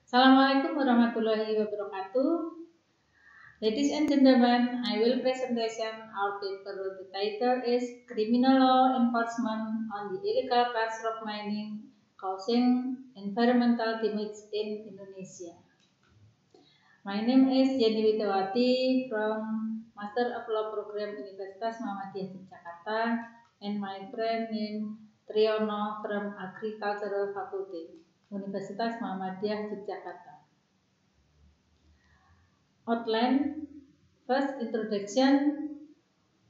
Assalamualaikum warahmatullahi wabarakatuh. Ladies and gentlemen, I will presentation our paper. The title is Criminal Law Enforcement on the Illegal Cars Rock Mining Causing Environmental Damage in Indonesia. My name is Jenny Witawati from Master of Law Program Universitas Muhammadiyah Yogyakarta and my friend named Triyono from Agricultural Faculty, Universitas Muhammadiyah Yogyakarta. Outline: first, introduction,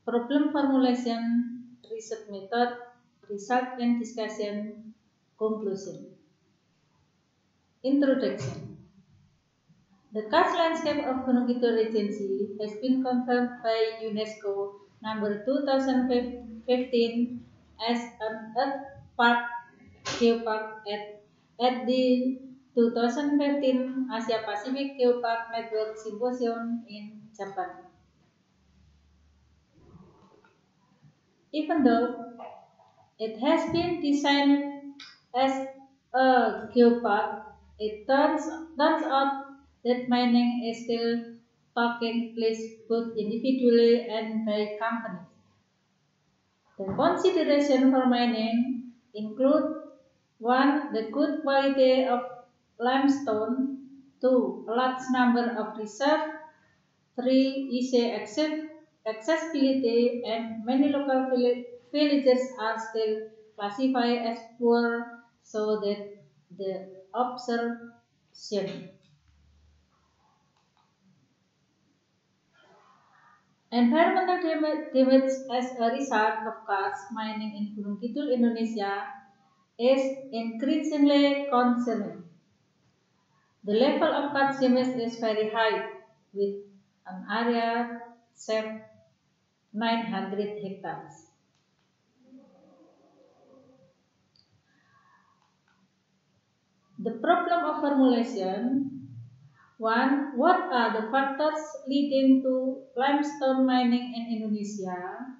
problem formulation, research method, result and discussion, conclusion. Introduction. The karst landscape of Gunung Kidul Regency has been confirmed by UNESCO number 2015 as an Earth Park Geopark at the 2015 Asia Pacific Geopark Network Symposium in Japan. Even though it has been designed as a geopark, it turns out that mining is still taking place both individually and by companies. The consideration for mining include 1. The good quality of limestone, 2. A large number of reserves, 3. Easy accessibility, and many local villages are still classified as poor, so that the observation. Environmental damage as a result of karst mining in Gunung Kidul, Indonesia is increasingly concerning. The level of karst damage is very high, with an area of 900 hectares. The problem of formulation. 1. What are the factors leading to limestone mining in Indonesia?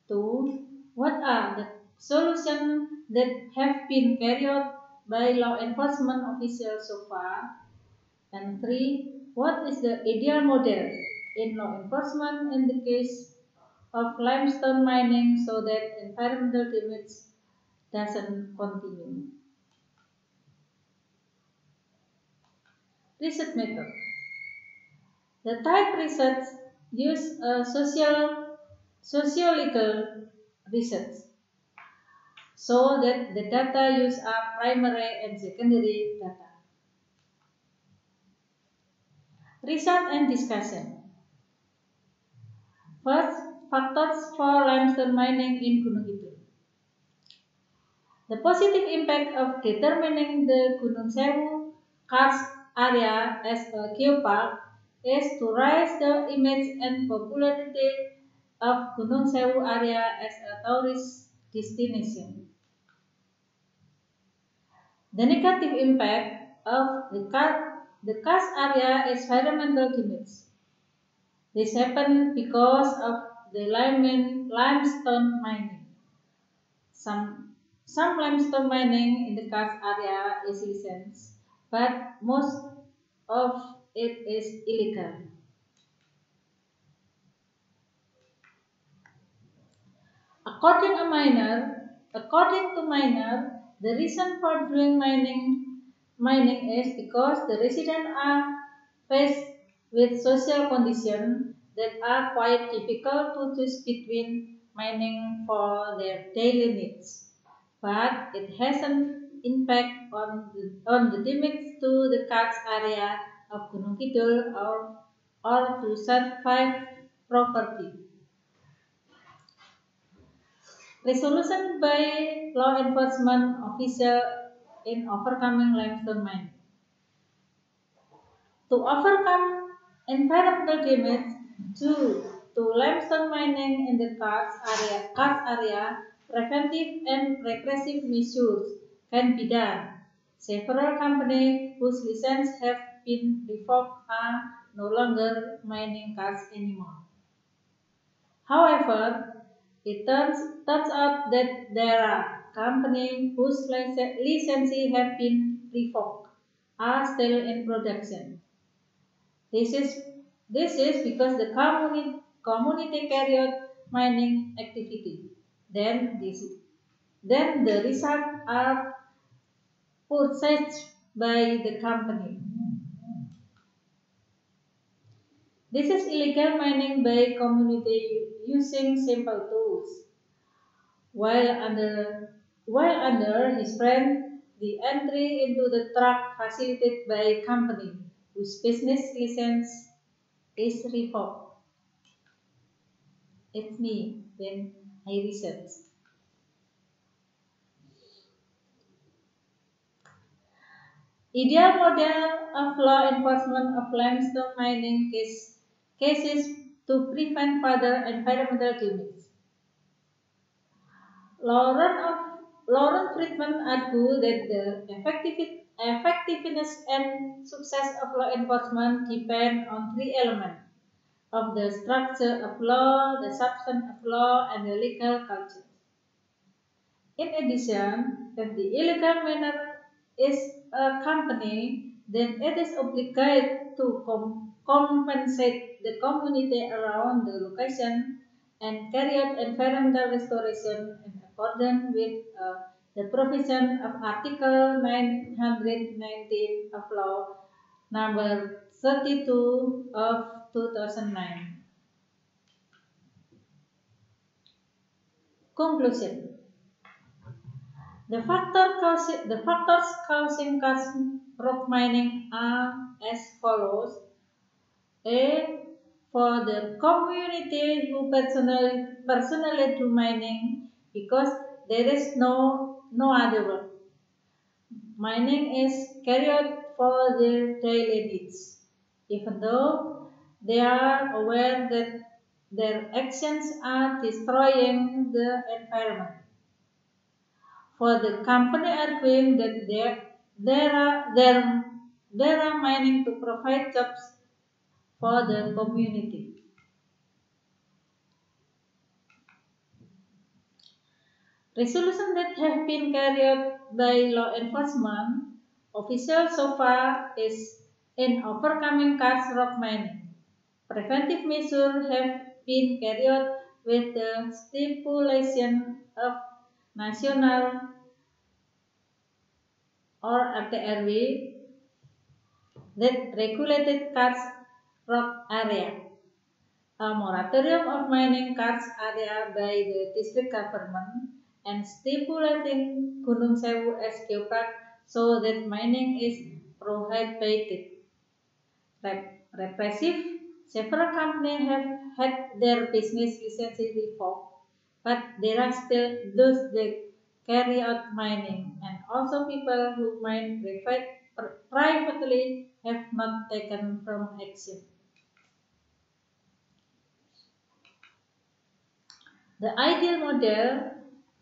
2. What are the solutions that have been carried out by law enforcement officials so far? And 3. What is the ideal model in law enforcement in the case of limestone mining so that environmental damage doesn't continue? Research method. The type research use a sociological research, so that the data used are primary and secondary data. Result and discussion. First, factors for limestone mining in Gunung Kidul. The positive impact of determining the Gunung Sewu karst area as a geopark is to raise the image and popularity of Gunung Sewu area as a tourist destination. The negative impact of the karst area is environmental damage. This happened because of the limestone mining. Some limestone mining in the karst area is licensed, but most of it is illegal. According to miner, the reason for doing mining is because the residents are faced with social conditions that are quite difficult to choose between mining for their daily needs. But it has an impact on the damage to the karst area of Gunung Kidul or to survive property. Resolution by law enforcement official in overcoming limestone mining. To overcome environmental damage due to limestone mining in the karst area, preventive and repressive measures can be done. Several companies whose licenses have been revoked are no longer mining karst anymore. However, it turns out that there are companies whose licenses have been revoked, are still in production. This is this is because the community carried out mining activity. Then this then the results are purchased by the company. This is illegal mining by community using simple tools. While under his friend, the entry into the track facilitated by company whose business license is revoked. It's me when I research. Ideal model of law enforcement of limestone mining cases to prevent further environmental damage. Lauren Friedman argued that the effectiveness and success of law enforcement depend on three elements of the structure of law, the substance of law, and the legal culture. In addition, if the illegal miner is a company, then it is obligated to compensate the community around the location and carry out environmental restoration in accordance with the provision of Article 919 of Law Number 32 of 2009. Conclusion. The factors causing rock mining are as follows. A. For the community who personally do mining because there is no other work. Mining is carried out for their daily needs, even though they are aware that their actions are destroying the environment. For the company arguing that there are mining to provide jobs for the community. Resolutions that have been carried out by law enforcement officials so far is in overcoming rock mining. Preventive measures have been carried out with the stipulation of national or RTRW that regulated rock area. A moratorium of mining area by the district government and stipulating Gunung Sewu as geopark so that mining is prohibited. Repressive. Several companies have had their business licenses revoked, but there are still those that carry out mining, and also people who mine privately have not taken firm action. The ideal model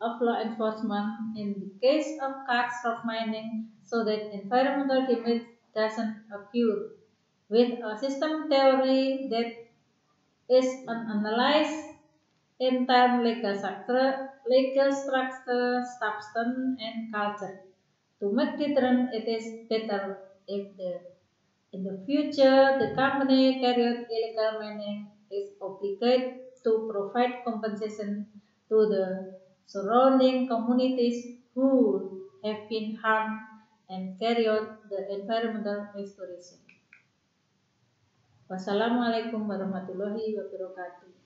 of law enforcement in the case of rock mining so that environmental damage doesn't occur, with a system theory that is analyzed in terms legal structure, substance, and culture. To make deterrent, it is better if in the future the company carrying illegal mining is obligated to provide compensation to the surrounding communities who have been harmed and carry out the environmental restoration. Wassalamualaikum warahmatullahi wabarakatuh.